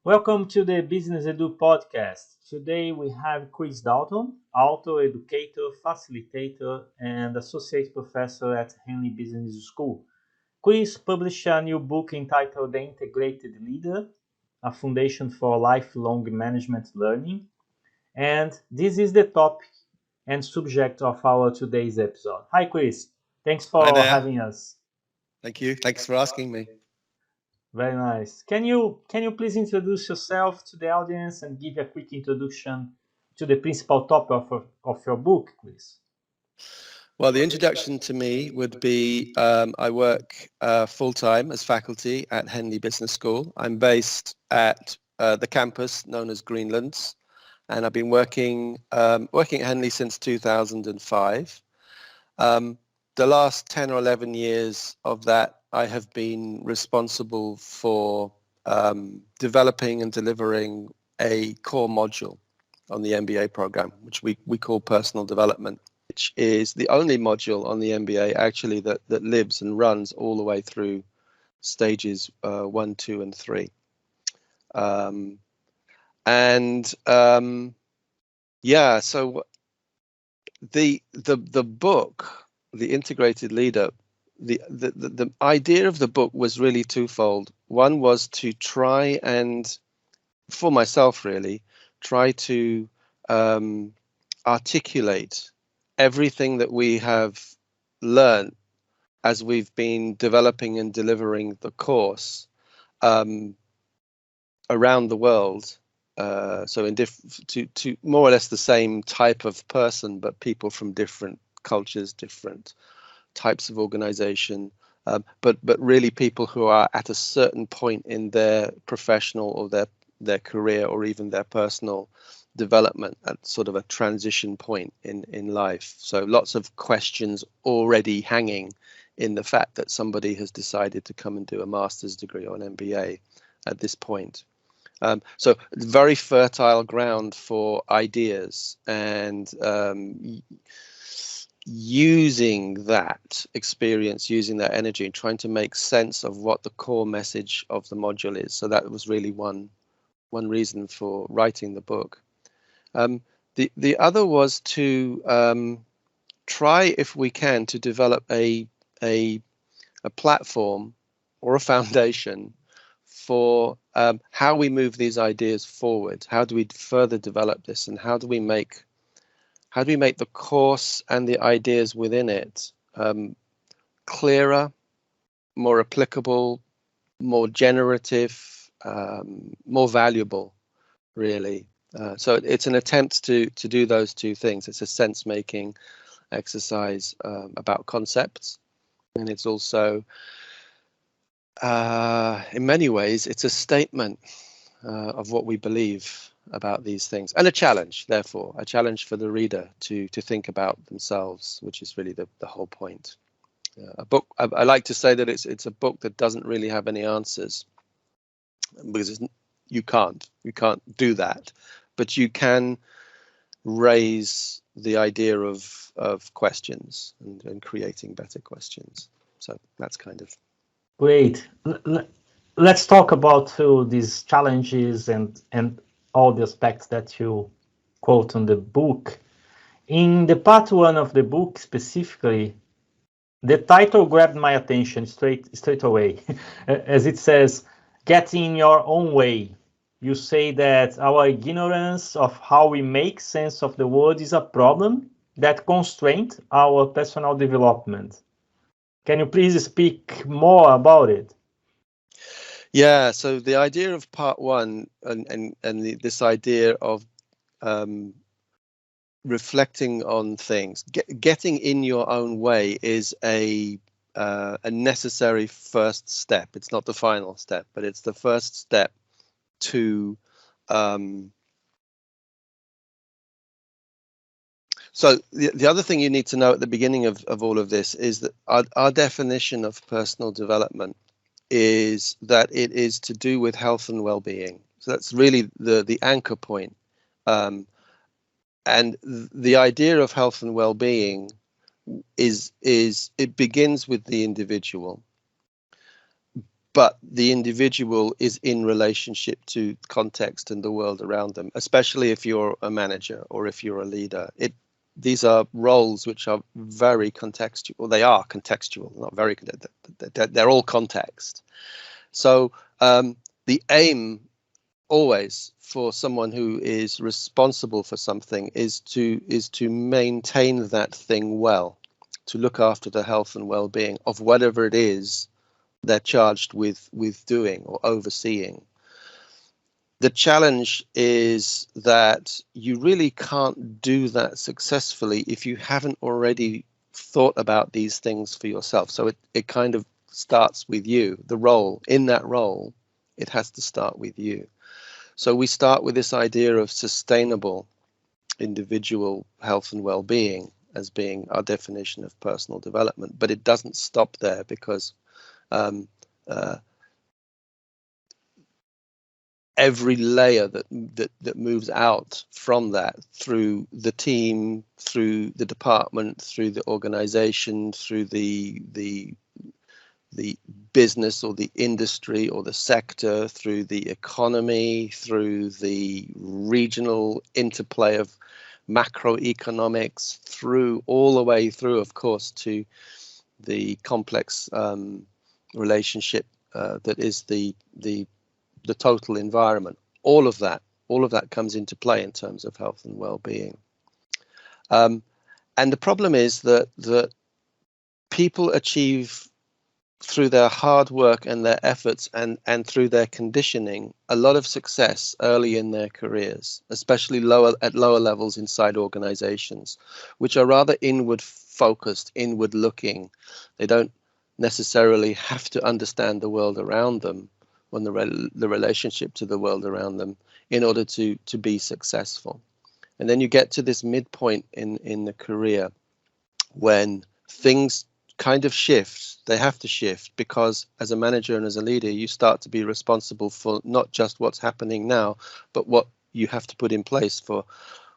Welcome to the Business Edu podcast. Today we have Chris Dalton, author, educator, facilitator, and associate professor at Henley Business School. Chris published a new book entitled The Integrated Leader, a foundation for lifelong management learning. And this is the topic and subject of our today's episode. Hi, Chris. Thanks Hi for there. having us. Thank you. Thanks for asking me. Very nice. Can you please introduce yourself to the audience and give a quick introduction to the principal topic of your book, please? Well, the introduction to me would be I work full-time as faculty at Henley Business School. I'm based at the campus known as Greenlands, and I've been working at Henley since 2005. The last 10 or 11 years of that, I have been responsible for developing and delivering a core module on the MBA program, which we call personal development, which is the only module on the MBA actually that lives and runs all the way through stages 1, 2, and 3. So the book, The Integrated Leader, the idea of the book was really twofold. One was to try and, for myself really, try to articulate everything that we have learned as we've been developing and delivering the course around the world. So to more or less the same type of person, but people from different cultures, different types of organization, but really people who are at a certain point in their professional or their career or even their personal development at sort of a transition point in life. So lots of questions already hanging in the fact that somebody has decided to come and do a master's degree or an MBA at this point. So very fertile ground for ideas and using that experience, using that energy, and trying to make sense of what the core message of the module is. So that was really one reason for writing the book. The other was to try, if we can, to develop a platform or a foundation for how we move these ideas forward. How do we further develop this, and how do we make the course and the ideas within it clearer, more applicable, more generative, more valuable, really. So it's an attempt to do those two things. It's a sense-making exercise about concepts, and it's also, in many ways, it's a statement of what we believe about these things, and a challenge, therefore, a challenge for the reader to think about themselves, which is really the whole point. A book, I like to say that it's a book that doesn't really have any answers, because you can't do that, but you can raise the idea of questions and creating better questions. So that's kind of Great. Let's talk about these challenges and all the aspects that you quote on the book. In the part one of the book specifically, the title grabbed my attention straight away, as it says, "Get in your own way." You say that our ignorance of how we make sense of the world is a problem that constrains our personal development. Can you please speak more about it? Yeah, so the idea of part one and this idea of reflecting on things, getting in your own way is a necessary first step. It's not the final step, but it's the first step to so the other thing you need to know at the beginning of all of this is that our definition of personal development is that it is to do with health and well-being. So that's really the anchor point. And the idea of health and well-being is it begins with the individual. but the individual is in relationship to context and the world around them, especially if you're a manager or if you're a leader. These are roles which are very contextual. Well, they are contextual, not very. They're all context. So the aim always for someone who is responsible for something is to maintain that thing well, to look after the health and well-being of whatever it is they're charged with doing or overseeing. The challenge is that you really can't do that successfully if you haven't already thought about these things for yourself. So it kind of starts with you, the role. In that role, it has to start with you. So we start with this idea of sustainable individual health and well-being as being our definition of personal development, but it doesn't stop there, because every layer that moves out from that, through the team, through the department, through the organization, through the business or the industry or the sector, through the economy, through the regional interplay of macroeconomics, through all the way through, of course, to the complex relationship that is the total environment. All of that comes into play in terms of health and well-being. And the problem is that people achieve, through their hard work and their efforts and through their conditioning, a lot of success early in their careers, especially at lower levels inside organizations, which are rather inward focused, inward looking. They don't necessarily have to understand the world around them, when the relationship to the world around them, in order to be successful. And then you get to this midpoint in the career when things kind of shift. They have to shift, because as a manager and as a leader, you start to be responsible for not just what's happening now, but what you have to put in place for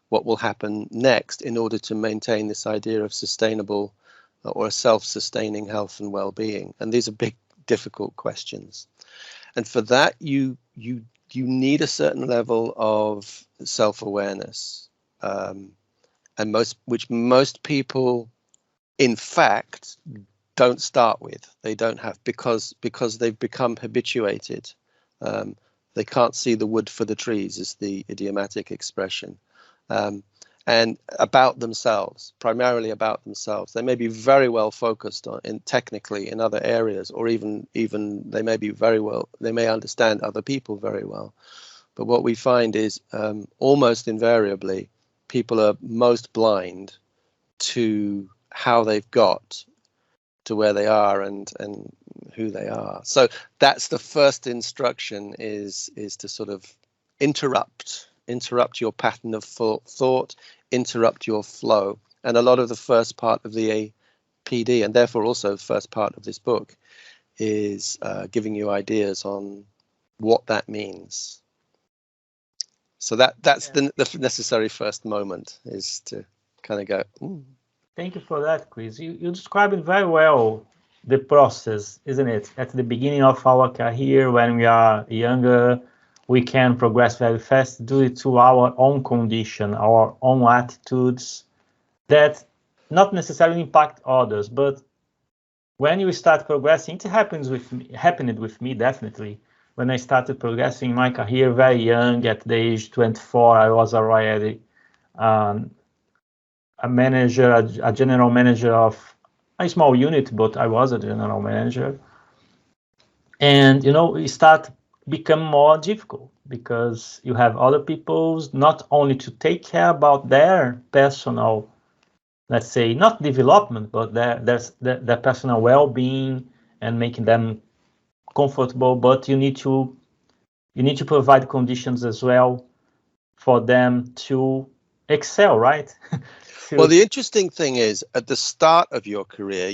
what will happen next, in order to maintain this idea of sustainable or a self-sustaining health and well-being. And these are big, difficult questions. And for that, you need a certain level of self-awareness, and most people, in fact, don't start with. They don't have, because they've become habituated. They can't see the wood for the trees, is the idiomatic expression. And about themselves, primarily about themselves. They may be very well focused on, technically in other areas, or even they may understand other people very well. But what we find is almost invariably, people are most blind to how they've got to where they are and who they are. So that's the first instruction, is to sort of interrupt your pattern of thought, interrupt your flow. And a lot of the first part of the APD, and therefore also the first part of this book, is giving you ideas on what that means. So that's the necessary first moment, is to kind of go, ooh. Thank you for that, Chris. You described it very well, the process, isn't it? At the beginning of our career, when we are younger, we can progress very fast due to our own condition, our own attitudes that not necessarily impact others. But when you start progressing, it happened with me definitely. When I started progressing in my career very young, at the age 24, I was already a manager, a general manager of a small unit, but I was a general manager. And, it start become more difficult, because you have other people not only to take care about their personal, let's say, not development, but their personal well-being and making them comfortable, but you need to provide conditions as well for them to excel, right? Well, the interesting thing is, at the start of your career,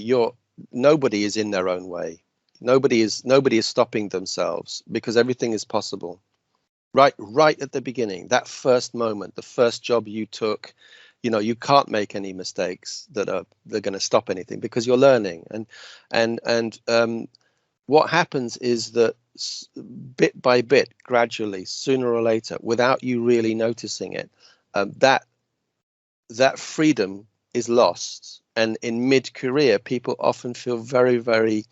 nobody is in their own way. Nobody is stopping themselves, because everything is possible. Right at the beginning, that first moment, the first job you took, you can't make any mistakes they're going to stop anything, because you're learning. And what happens is that bit by bit, gradually, sooner or later, without you really noticing it, that freedom is lost. And in mid-career, people often feel very, very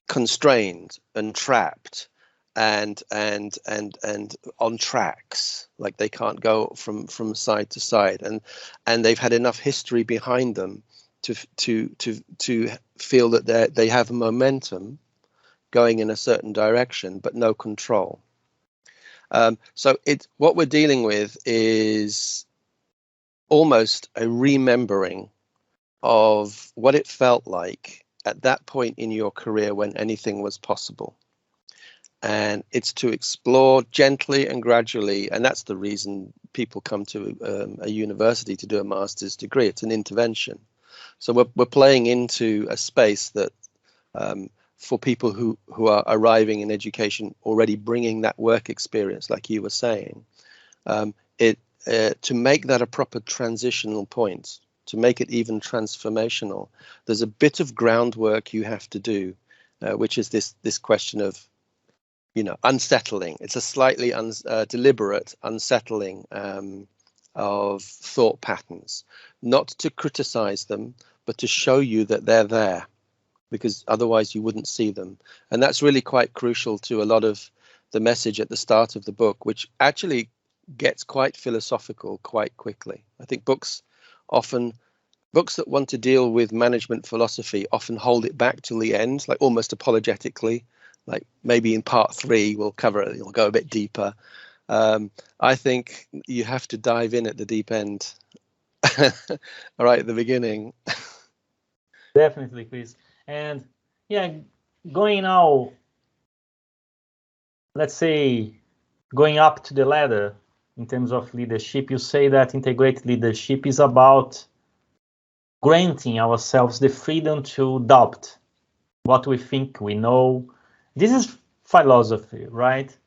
constrained and trapped and on tracks, like they can't go from side to side, and they've had enough history behind them to feel that they have momentum going in a certain direction, but no control. So what we're dealing with is almost a remembering of what it felt like at that point in your career when anything was possible. And it's to explore gently and gradually, and that's the reason people come to a university to do a master's degree. It's an intervention. So we're playing into a space that for people who are arriving in education already bringing that work experience, like you were saying, to make that a proper transitional point, to make it even transformational, there's a bit of groundwork you have to do, which is this question of, unsettling. It's a slightly deliberate unsettling of thought patterns, not to criticize them, but to show you that they're there, because otherwise you wouldn't see them. And that's really quite crucial to a lot of the message at the start of the book, which actually gets quite philosophical quite quickly. I think books that want to deal with management philosophy often hold it back till the end, like almost apologetically, like maybe in part 3 we'll cover it, it'll go a bit deeper. I think you have to dive in at the deep end right at the beginning. Definitely, Chris. And yeah, going now, let's say, going up to the ladder in terms of leadership, you say that integrated leadership is about granting ourselves the freedom to doubt what we think we know. This is philosophy, right?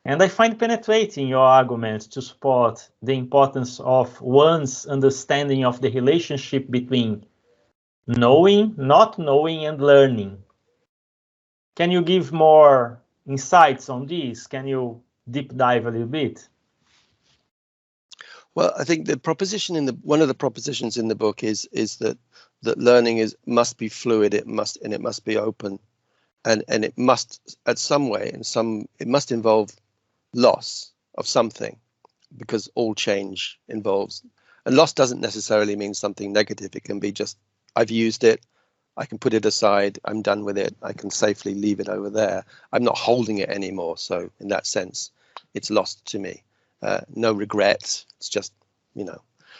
And I find penetrating your argument to support the importance of one's understanding of the relationship between knowing, not knowing, and learning. Can you give more insights on this? Can you deep dive a little bit? Well, I think the proposition one of the propositions in the book is that learning must be fluid. It must be open, and it must at some way it must involve loss of something, because all change involves, and loss doesn't necessarily mean something negative. It can be just, I've used it, I can put it aside, I'm done with it, I can safely leave it over there, I'm not holding it anymore. So in that sense, it's lost to me. No regret. It's just,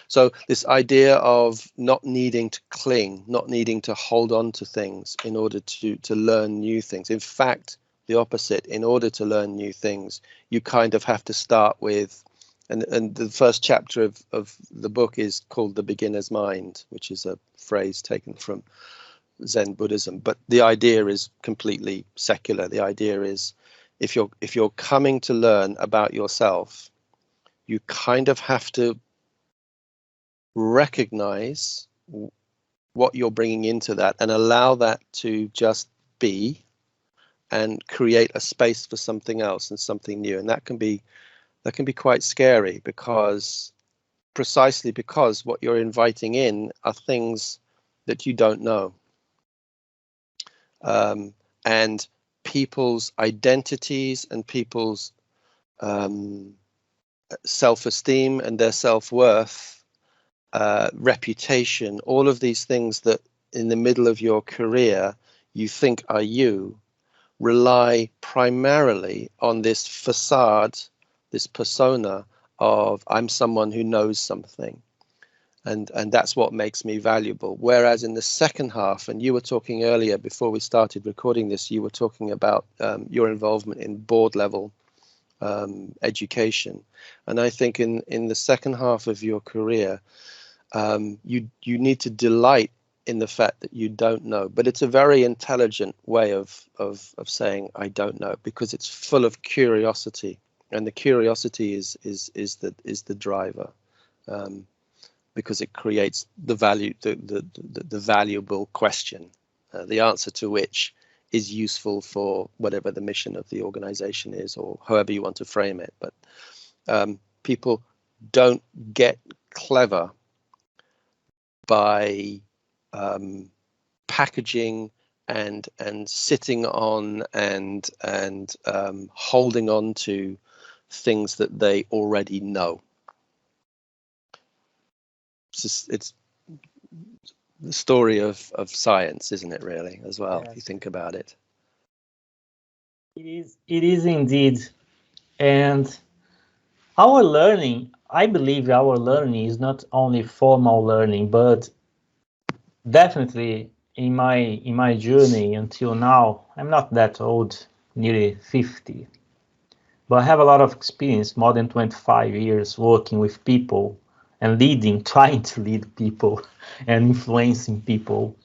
So this idea of not needing to cling, not needing to hold on to things in order to learn new things. In fact, the opposite. In order to learn new things, you kind of have to start with, and the first chapter of the book is called The Beginner's Mind, which is a phrase taken from Zen Buddhism. But the idea is completely secular. The idea is, if you're coming to learn about yourself, you kind of have to recognize what you're bringing into that and allow that to just be, and create a space for something else and something new. And that can be quite scary, precisely because what you're inviting in are things that you don't know. And people's identities and people's self-esteem and their self-worth, reputation, all of these things that in the middle of your career you think are you, rely primarily on this facade, this persona of I'm someone who knows something, and that's what makes me valuable. Whereas in the second half, and you were talking earlier before we started recording this, you were talking about your involvement in board level education, and I think in the second half of your career, you need to delight in the fact that you don't know. But it's a very intelligent way of saying I don't know, because it's full of curiosity, and the curiosity is the driver, because it creates the value, the valuable question, the answer to which is useful for whatever the mission of the organization is, or however you want to frame it. But people don't get clever by packaging and sitting on and holding on to things that they already know. It's the story of science, isn't it, really, as well, Yes. if you think about it. It is indeed. And our learning, I believe our learning is not only formal learning, but definitely in my journey until now, I'm not that old, nearly 50, but I have a lot of experience, more than 25 years working with people and leading, trying to lead people and influencing people.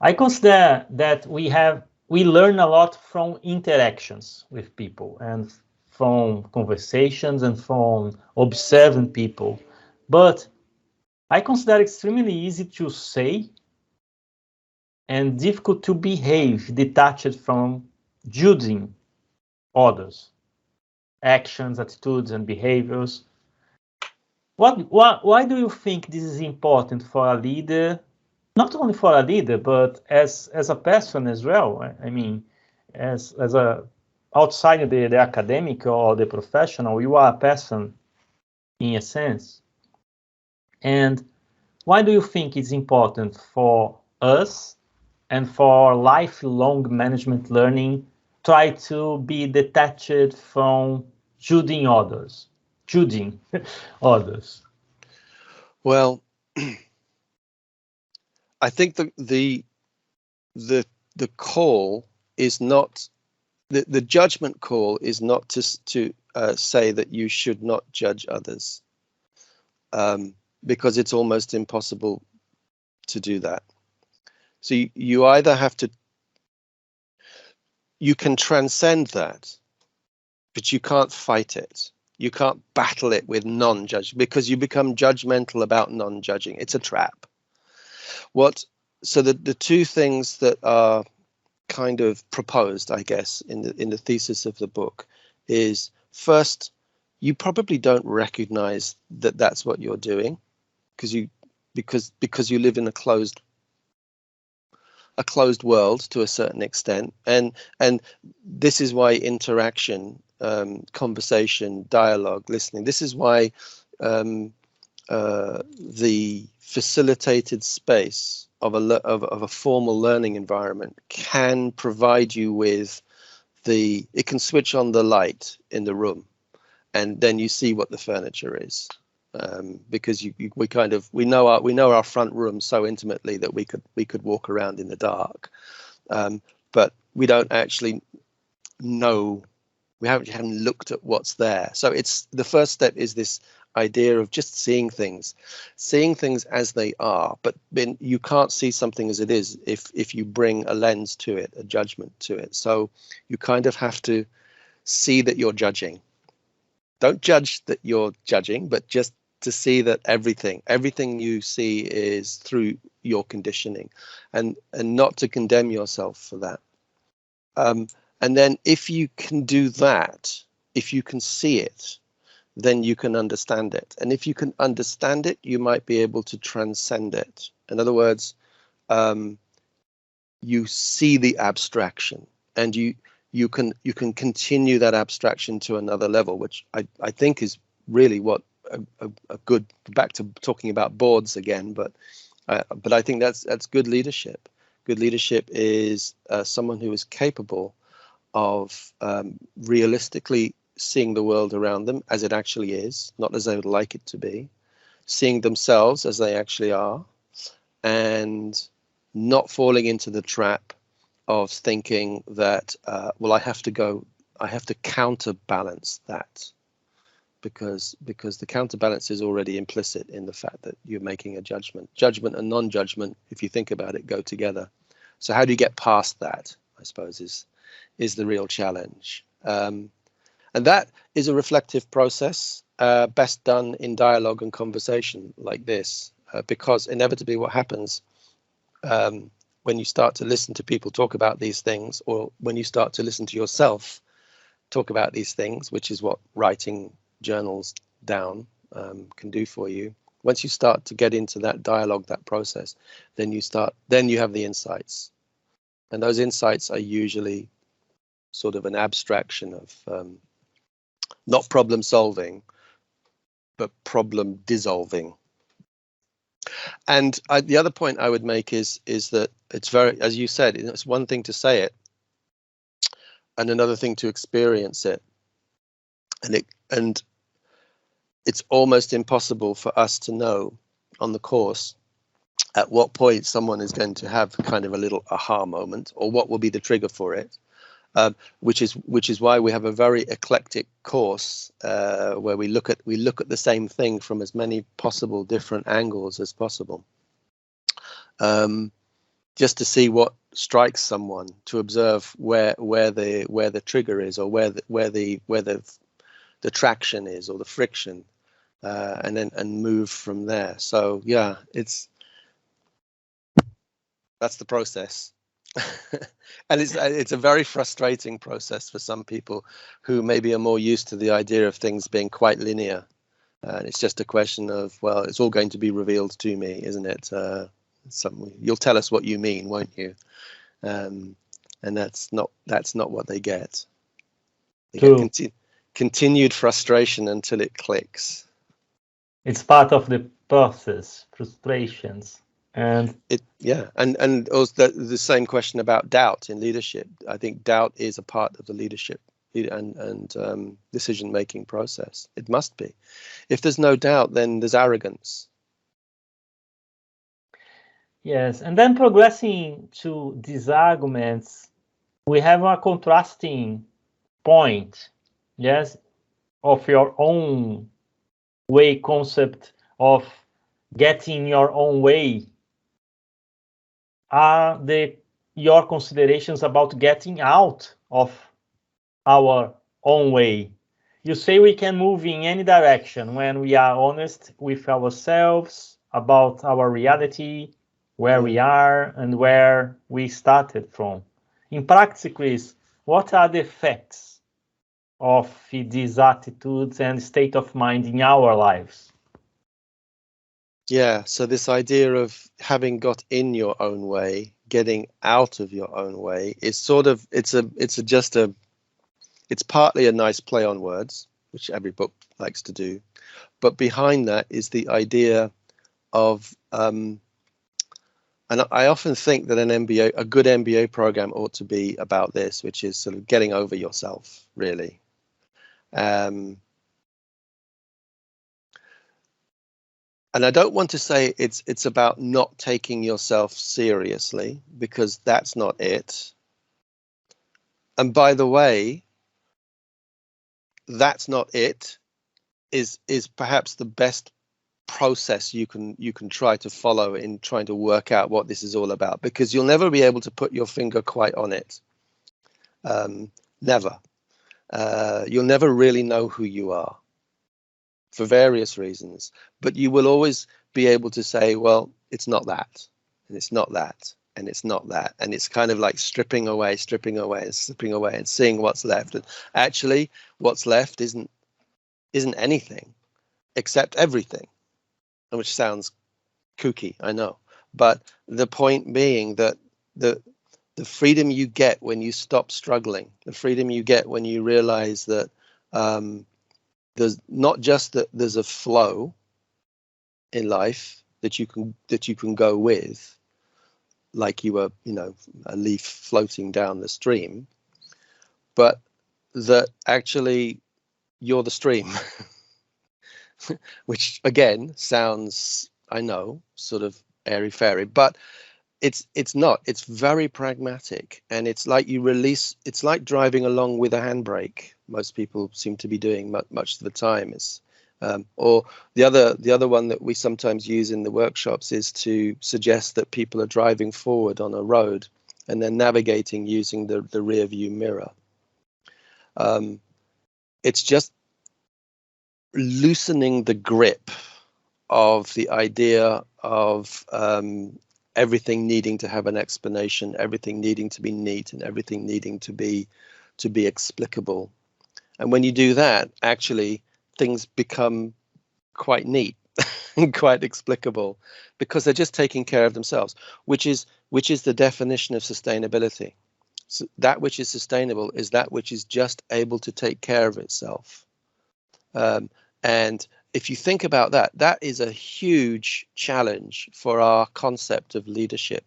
I consider that we learn a lot from interactions with people and from conversations and from observing people. But I consider extremely easy to say and difficult to behave detached from judging others, actions, attitudes, and behaviors. Why do you think this is important for a leader? Not only for a leader, but as a person as well. I mean, as a outside the academic or the professional, you are a person in a sense. And why do you think it's important for us and for lifelong management learning try to be detached from judging others? Judging others. Well, I think the call is not the judgment call is not to say that you should not judge others, because it's almost impossible to do that. So you either have to, you can transcend that, but you can't fight it. You can't battle it with non-judging, because you become judgmental about non-judging. It's a trap. So the two things that are kind of proposed, I guess, in the thesis of the book is, first, you probably don't recognize that that's what you're doing, because you live in a closed world to a certain extent, and this is why interaction, conversation, dialogue, listening, this is why the facilitated space of a formal learning environment can provide you with it can switch on the light in the room, and then you see what the furniture is, because we know our front room so intimately that we could walk around in the dark, but we don't actually know, we haven't looked at what's there. So it's the first step is this idea of just seeing things as they are, but then you can't see something as it is if you bring a lens to it, a judgment to it. So you kind of have to see that you're judging. Don't judge that you're judging, but just to see that everything you see is through your conditioning, and not to condemn yourself for that. And then if you can do that, if you can see it, then you can understand it. And if you can understand it, you might be able to transcend it. In other words, you see the abstraction, and you can continue that abstraction to another level, which I think is really what a good, back to talking about boards again, but I think that's good leadership. Good leadership is someone who is capable of realistically seeing the world around them as it actually is, not as they would like it to be, seeing themselves as they actually are, and not falling into the trap of thinking that, well, I have to counterbalance that, because the counterbalance is already implicit in the fact that you're making a judgment. Judgment and non-judgment, if you think about it, go together. So how do you get past that, I suppose, is the real challenge. And that is a reflective process, best done in dialogue and conversation like this, because inevitably what happens when you start to listen to people talk about these things, or when you start to listen to yourself talk about these things, which is what writing journals down can do for you. Once you start to get into that dialogue, that process, then you have the insights. And those insights are usually sort of an abstraction of not problem solving, but problem dissolving. And the other point I would make is that it's very, as you said, it's one thing to say it and another thing to experience it. And it's almost impossible for us to know on the course at what point someone is going to have kind of a little aha moment, or what will be the trigger for it. Which is why we have a very eclectic course where we look at the same thing from as many possible different angles as possible, just to see what strikes someone, to observe where the trigger is, or where the traction is, or the friction, and move from there. So yeah, that's the process. And it's a very frustrating process for some people who maybe are more used to the idea of things being quite linear. And it's just a question of, well, it's all going to be revealed to me, isn't it? You'll tell us what you mean, won't you? And that's not what they get. They get continued frustration until it clicks. It's part of the process, frustrations. And also the same question about doubt in leadership. I think doubt is a part of the leadership and decision-making process. It must be. If there's no doubt, then there's arrogance. Yes, and then progressing to these arguments, we have a contrasting point, yes, of your own way concept of getting your own way. Are your considerations about getting out of our own way? You say we can move in any direction when we are honest with ourselves about our reality, where we are and where we started from. In practice, what are the effects of these attitudes and state of mind in our lives? Yeah, so this idea of having got in your own way, getting out of your own way is sort of, it's partly a nice play on words, which every book likes to do. But behind that is the idea of, and I often think that a good MBA program ought to be about this, which is sort of getting over yourself, really. And I don't want to say it's about not taking yourself seriously, because that's not it. And by the way, that's not it is perhaps the best process you can try to follow in trying to work out what this is all about, because you'll never be able to put your finger quite on it. Never. You'll never really know who you are, for various reasons, but you will always be able to say, well, it's not that, and it's not that, and it's not that, and it's kind of like stripping away and seeing what's left. And actually what's left isn't anything except everything, which sounds kooky, I know, but the point being that the freedom you get when you stop struggling, the freedom you get when you realize that there's not just that there's a flow in life that you can go with, like you were, a leaf floating down the stream, but that actually you're the stream, which again sounds, I know, sort of airy-fairy, but it's not. It's very pragmatic, and it's like it's like driving along with a handbrake. Most people seem to be doing much of the time. Or the other one that we sometimes use in the workshops is to suggest that people are driving forward on a road and then navigating using the rear view mirror. It's just loosening the grip of the idea of everything needing to have an explanation, everything needing to be neat, and everything needing to be explicable. And when you do that, actually things become quite neat and quite explicable, because they're just taking care of themselves, which is the definition of sustainability. So that which is sustainable is that which is just able to take care of itself. And if you think about that, that is a huge challenge for our concept of leadership,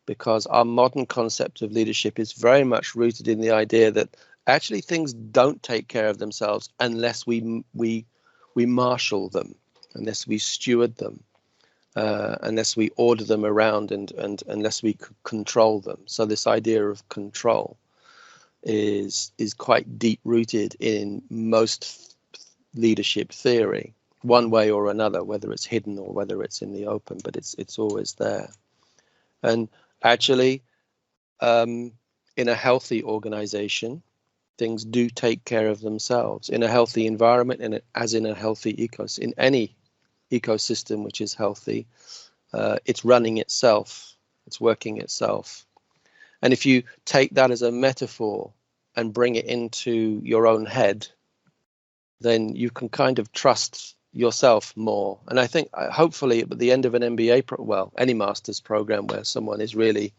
because our modern concept of leadership is very much rooted in the idea that actually things don't take care of themselves unless we marshal them, unless we steward them, unless we order them around, and unless we control them. So this idea of control is quite deep rooted in most leadership theory, one way or another, whether it's hidden or whether it's in the open, but it's always there. And actually, in a healthy organization, things do take care of themselves. In a healthy environment, as in a healthy ecosystem, in any ecosystem which is healthy, it's running itself, it's working itself. And if you take that as a metaphor and bring it into your own head, then you can kind of trust yourself more. And I think hopefully at the end of an MBA, any master's program where someone is really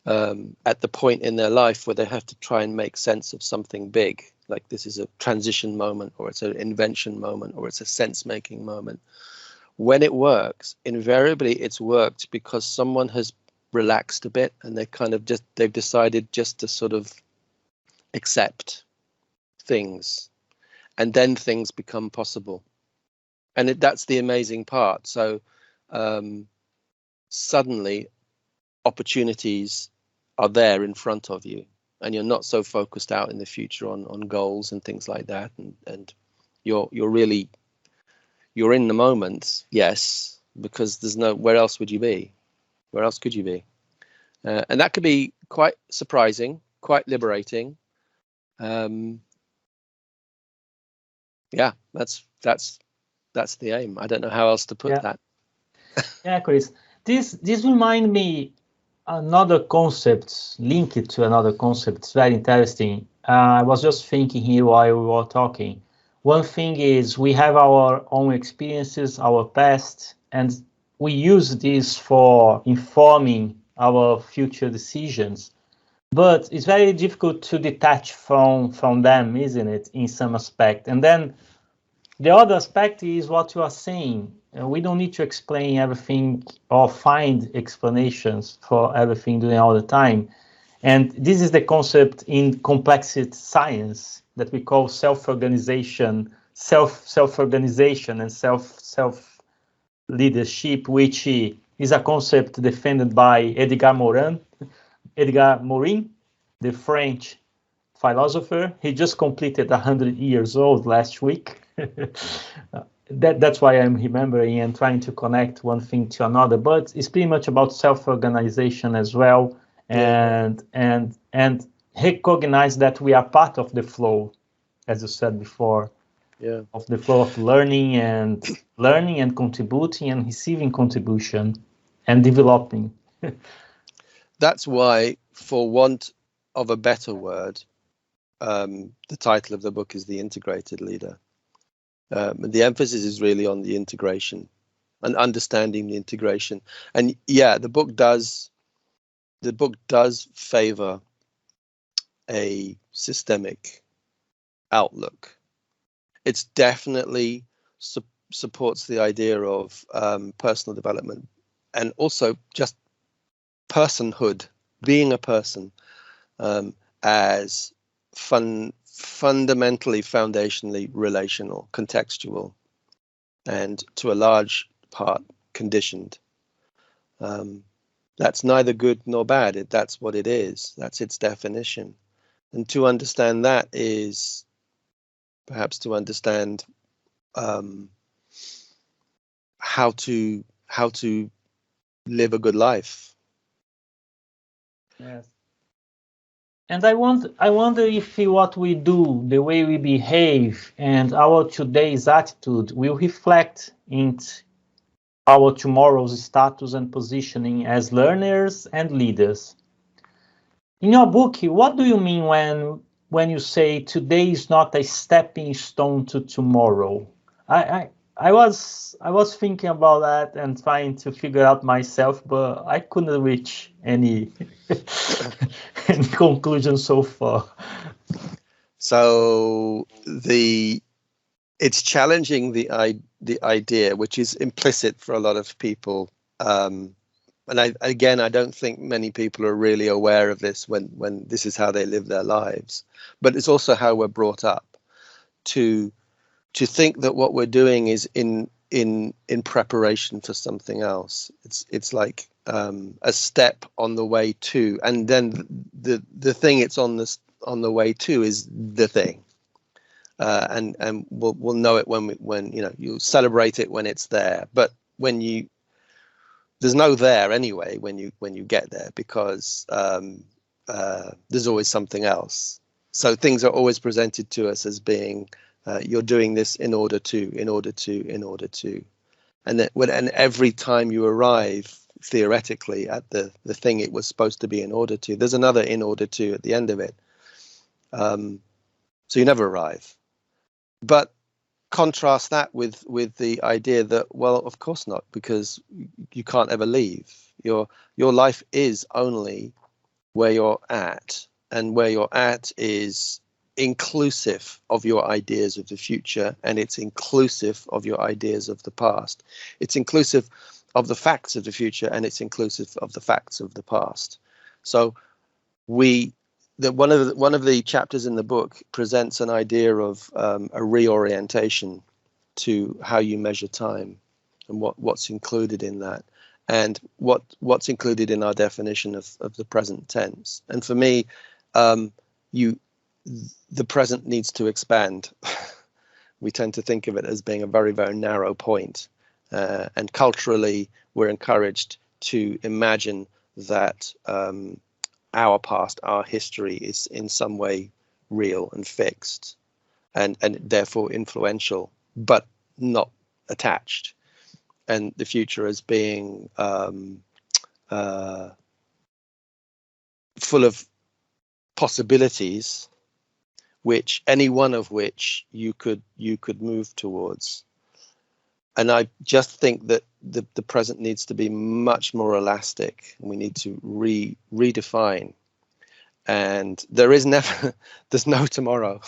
at the point in their life where they have to try and make sense of something big, like this is a transition moment, or it's an invention moment, or it's a sense-making moment. When it works, invariably it's worked because someone has relaxed a bit, and they've decided just to sort of accept things, and then things become possible. And that's the amazing part. So suddenly opportunities are there in front of you, and you're not so focused out in the future on goals and things like that, and you're in the moment, yes, because there's where else would you be? Where else could you be? And that could be quite surprising, quite liberating. Yeah, that's the aim. I don't know how else to put that. Yeah, Chris, this remind me another concept, linked to another concept. It's very interesting. I was just thinking here while we were talking. One thing is we have our own experiences, our past, and we use this for informing our future decisions. But it's very difficult to detach from them, isn't it, in some aspect? And then the other aspect is what you are saying. We don't need to explain everything or find explanations for everything doing all the time. And this is the concept in complexity science that we call self-organization, self-organization and self-leadership, which is a concept defended by Edgar Morin, the French philosopher. He just completed 100 years old last week. That's why I'm remembering and trying to connect one thing to another. But it's pretty much about self-organization as well, and recognize that we are part of the flow, as you said before, of the flow of learning and contributing and receiving contribution and developing. That's why, for want of a better word, the title of the book is The Integrated Leader. The emphasis is really on the integration and understanding the integration. And yeah, the book does favor a systemic outlook. It's definitely supports the idea of personal development, and also just personhood, being a person, as fundamentally, foundationally relational, contextual, and to a large part conditioned. That's neither good nor bad. That's what it is. That's its definition. And to understand that is perhaps to understand how to live a good life. Yes. And I wonder if what we do, the way we behave, and our today's attitude will reflect our tomorrow's status and positioning as learners and leaders. In your book, what do you mean when you say today is not a stepping stone to tomorrow? I was thinking about that and trying to figure out myself, but I couldn't reach any any conclusion so far. So it's challenging the idea, which is implicit for a lot of people. And I don't think many people are really aware of this when this is how they live their lives. But it's also how we're brought up to think that what we're doing is in preparation for something else. It's like a step on the way to, and then the thing it's on the way to is the thing. And we'll know it when you celebrate it when it's there. But there's no there anyway when you get there, because there's always something else. So things are always presented to us as being you're doing this in order to, and every time you arrive theoretically at the thing it was supposed to be in order to, there's another in order to at the end of it. So you never arrive. But contrast that with the idea that, well, of course not, because you can't ever leave. Your life is only where you're at, and where you're at is inclusive of your ideas of the future, and it's inclusive of your ideas of the past. It's inclusive of the facts of the future, and it's inclusive of the facts of the past. So one of the chapters in the book presents an idea of a reorientation to how you measure time, and what's included in that, and what's included in our definition of the present tense. And for me, the present needs to expand. We tend to think of it as being a very, very narrow point, and culturally we're encouraged to imagine that our past, our history, is in some way real and fixed, and therefore influential, but not attached, and the future as being full of possibilities, which any one of which you could move towards. And I just think that the present needs to be much more elastic, and we need to redefine. And there's no tomorrow.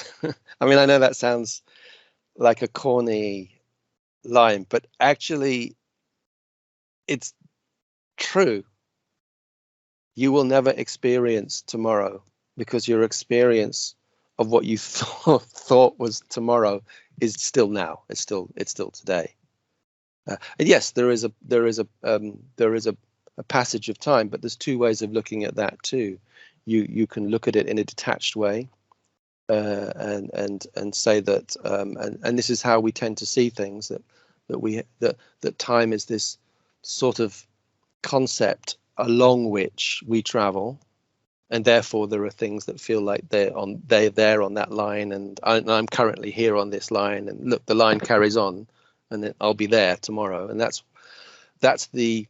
I mean, I know that sounds like a corny line, but actually it's true. You will never experience tomorrow, because your experience of what you thought was tomorrow is still now. It's still today. And yes, there is a passage of time, but there's two ways of looking at that too. You can look at it in a detached way, and say that, and this is how we tend to see things, that time is this sort of concept along which we travel, and therefore there are things that feel like they're there on that line, and I'm currently here on this line, and look, the line carries on, and then I'll be there tomorrow. And that's the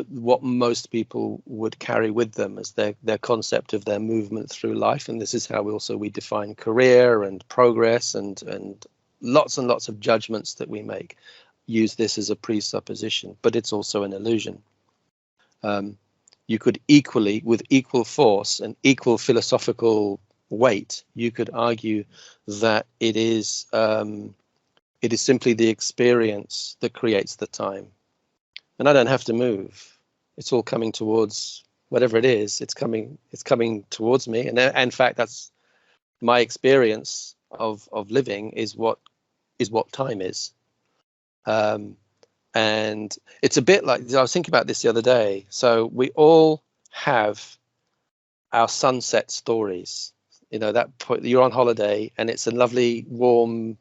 what most people would carry with them as their concept of their movement through life. And this is how we define career and progress, and lots of judgments that we make use this as a presupposition, but it's also an illusion. You could equally, with equal force and equal philosophical weight, you could argue that it is simply the experience that creates the time. And I don't have to move. It's all coming towards whatever it is. It's coming towards me. And in fact, that's my experience of living, is what time is. And it's a bit like, I was thinking about this the other day. So we all have our sunset stories. That point you're on holiday and it's a lovely, warm,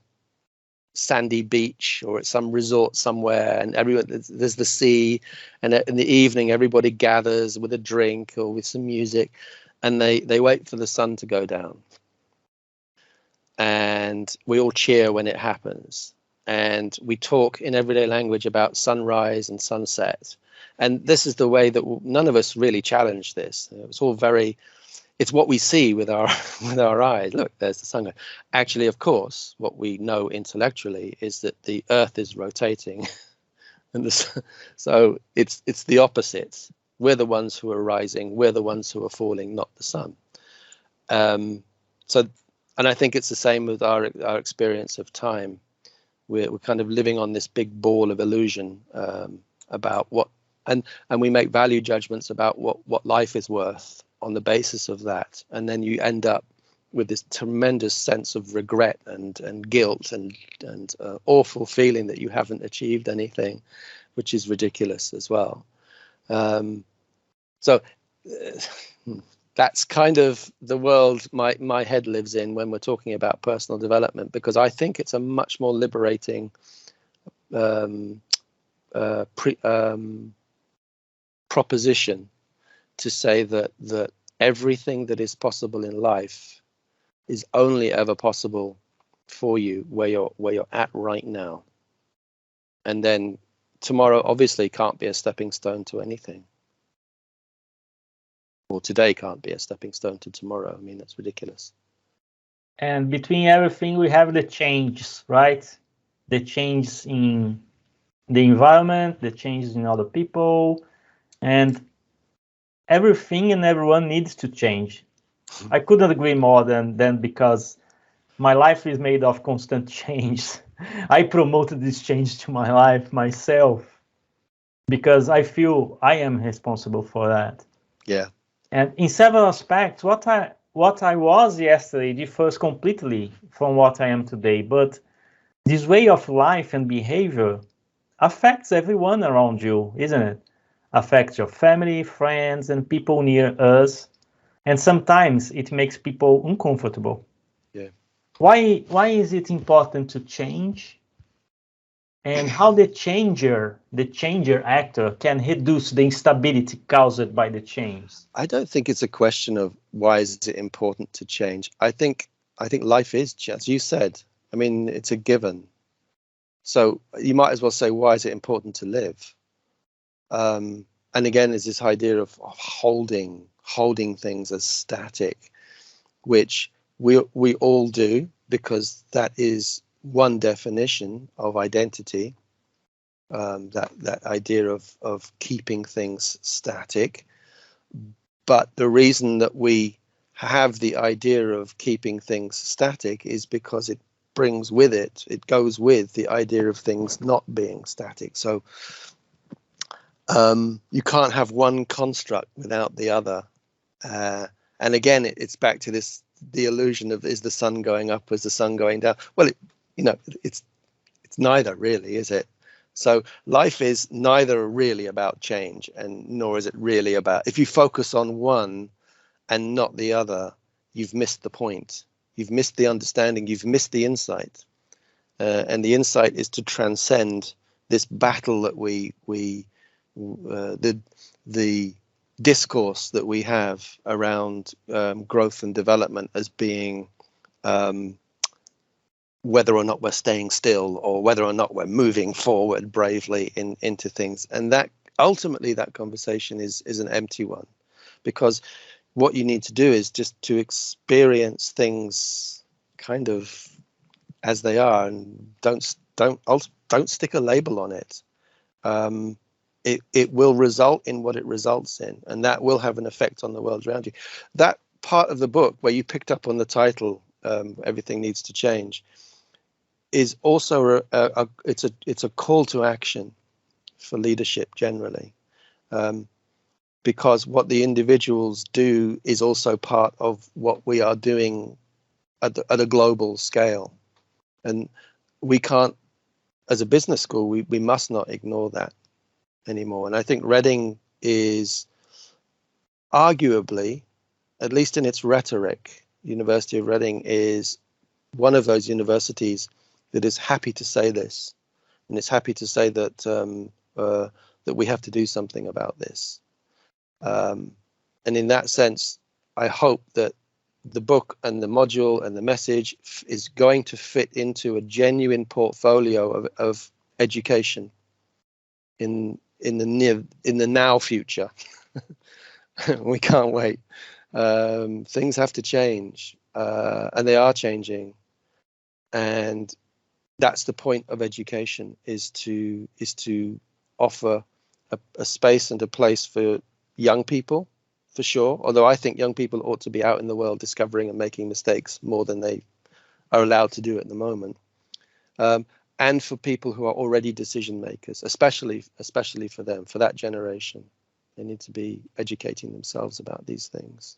sandy beach, or at some resort somewhere, and there's the sea, and in the evening everybody gathers with a drink or with some music, and they wait for the sun to go down, and we all cheer when it happens. and we talk in everyday language about sunrise and sunset. And this is the way that none of us really challenge this. It's all very, it's what we see with our with our eyes. Look, there's the sun. Actually, of course, what we know intellectually is that the Earth is rotating, and so it's the opposite. We're the ones who are rising. We're the ones who are falling, not the sun. So, and I think it's the same with our experience of time. We're kind of living on this big ball of illusion about what, and we make value judgments about what life is worth on the basis of that, and then you end up with this tremendous sense of regret and guilt and awful feeling that you haven't achieved anything, which is ridiculous as well. So that's kind of the world my head lives in when we're talking about personal development, because I think it's a much more liberating proposition to say that everything that is possible in life is only ever possible for you where you're at right now, and then tomorrow obviously can't be a stepping stone to anything. Or today can't be a stepping stone to tomorrow. I mean, that's ridiculous. And between everything, we have the changes, right? The changes in the environment, the changes in other people, and everything and everyone needs to change. I couldn't agree more than because my life is made of constant change. I promoted this change to my life myself because I feel I am responsible for that. Yeah. And in several aspects, what I was yesterday differs completely from what I am today. But this way of life and behavior affects everyone around you, isn't it? Affects your family, friends, and people near us. And sometimes it makes people uncomfortable. Yeah. Why is it important to change? And how the changer actor can reduce the instability caused by the change? I don't think it's a question of why is it important to change. I think life is, as you said, I mean, it's a given. So you might as well say, why is it important to live? And again, there's this idea of holding things as static, which we all do, because that is one definition of identity, that idea of keeping things static. But the reason that we have the idea of keeping things static is because it goes with the idea of things not being static. So you can't have one construct without the other. And again, it's back to the illusion of, is the sun going up, is the sun going down? Well, it's neither, really, is it? So life is neither really about change, and nor is it really about, if you focus on one and not the other, you've missed the point. You've missed the understanding. You've missed the insight. And the insight is to transcend this battle that the discourse that we have around growth and development as being whether or not we're staying still or whether or not we're moving forward bravely into things. And that ultimately that conversation is an empty one, because what you need to do is just to experience things kind of as they are, and don't stick a label on it. It will result in what it results in, and that will have an effect on the world around you. That part of the book where you picked up on the title, Everything Needs to Change, is also it's a call to action for leadership generally, because what the individuals do is also part of what we are doing at a global scale, and we can't, as a business school, we must not ignore that anymore. And I think Reading is arguably, at least in its rhetoric, University of Reading is one of those universities that is happy to say this, and it's happy to say that that we have to do something about this. And in that sense, I hope that the book and the module and the message is going to fit into a genuine portfolio of education in the now future. We can't wait. Things have to change, and they are changing, and that's the point of education, is to offer a space and a place for young people, for sure. Although I think young people ought to be out in the world discovering and making mistakes more than they are allowed to do at the moment. And for people who are already decision makers, especially for them, for that generation. They need to be educating themselves about these things.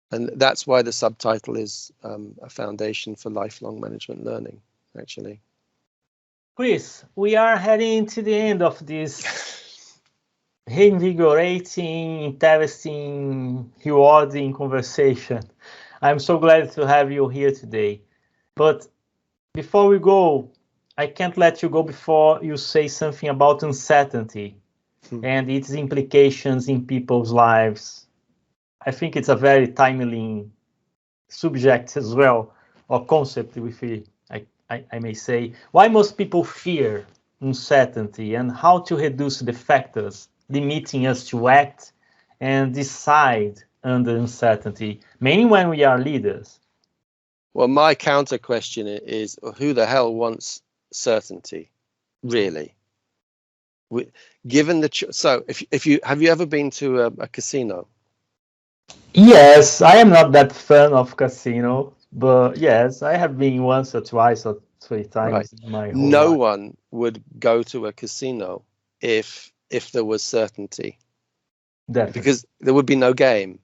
And that's why the subtitle is a foundation for lifelong management learning, actually. Chris, we are heading to the end of this reinvigorating, interesting, rewarding conversation. I'm so glad to have you here today. But before we go, I can't let you go before you say something about uncertainty and its implications in people's lives. I think it's a very timely subject as well, or concept, if I may say. Why most people fear uncertainty, and how to reduce the factors limiting us to act and decide under uncertainty, mainly when we are leaders? Well, my counter question is, who the hell wants certainty, really? Given the so, if you have you ever been to a casino? Yes, I am not that fan of casino, but yes, I have been once or twice or three times in my whole No life. one would go to a casino if there was certainty, Definitely. because there would be no game.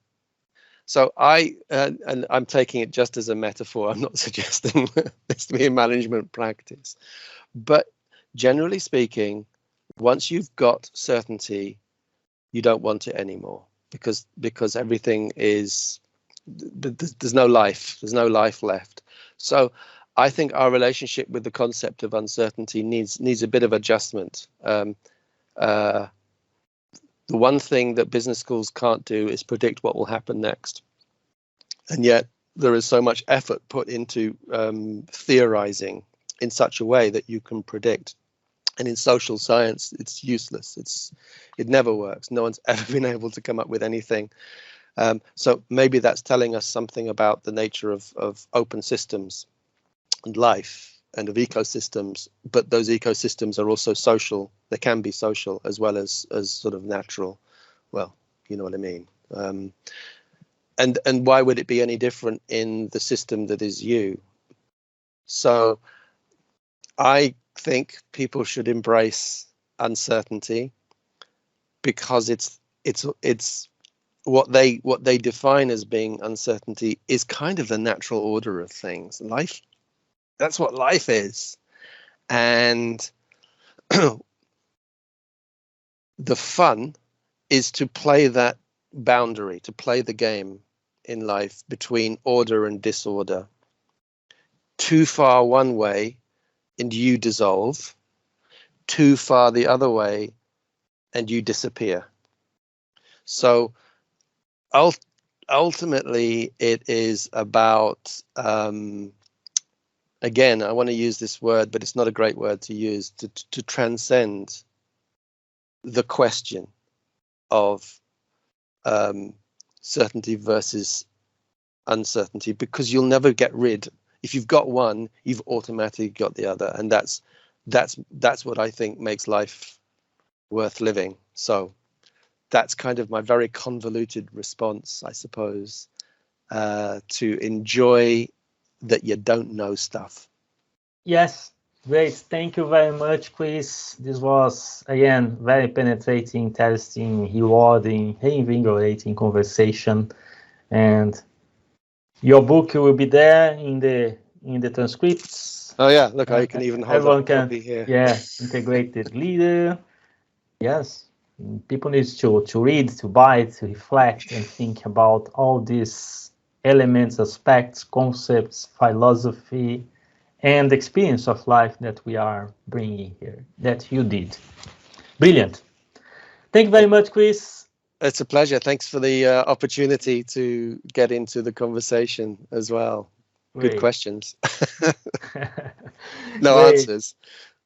So and I'm taking it just as a metaphor. I'm not suggesting this to be a management practice, but generally speaking, once you've got certainty, you don't want it anymore, because everything is, there's no life left. So I think our relationship with the concept of uncertainty needs a bit of adjustment. The one thing that business schools can't do is predict what will happen next. And yet there is so much effort put into theorizing in such a way that you can predict. And in social science, it's useless. It never works. No one's ever been able to come up with anything. So maybe that's telling us something about the nature of open systems and life and of ecosystems, but those ecosystems are also social. They can be social as well as sort of natural. Well, you know what I mean. And why would it be any different in the system that is you? So I think people should embrace uncertainty, because it's what they define as being uncertainty is kind of the natural order of things. Life, that's what life is. And the fun is to play that boundary, to play the game in life between order and disorder. Too far one way and you dissolve, too far the other way and you disappear. So ultimately it is about, again, I want to use this word, but it's not a great word to use, to transcend the question of certainty versus uncertainty, because you'll never get rid. If you've got one, you've automatically got the other, and that's what I think makes life worth living. So that's kind of my very convoluted response, I suppose, to enjoy that you don't know stuff. Yes, great. Thank you very much, Chris. This was, again, very penetrating, interesting, rewarding, reinvigorating conversation. And your book will be there in the transcripts. Oh yeah, look, I can even hold up a copy here. Yeah, integrated leader. Yes, people need to read, to buy, to reflect, and think about all these elements, aspects, concepts, philosophy, and experience of life that we are bringing here, that you did. Brilliant. Thank you very much, Chris. It's a pleasure. Thanks for the opportunity to get into the conversation as well. Great. Good questions. No Great. answers,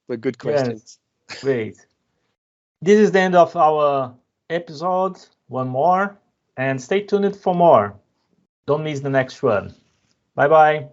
but good questions. Yes. Great. This is the end of our episode. One more, and stay tuned for more. Don't miss the next one. Bye-bye.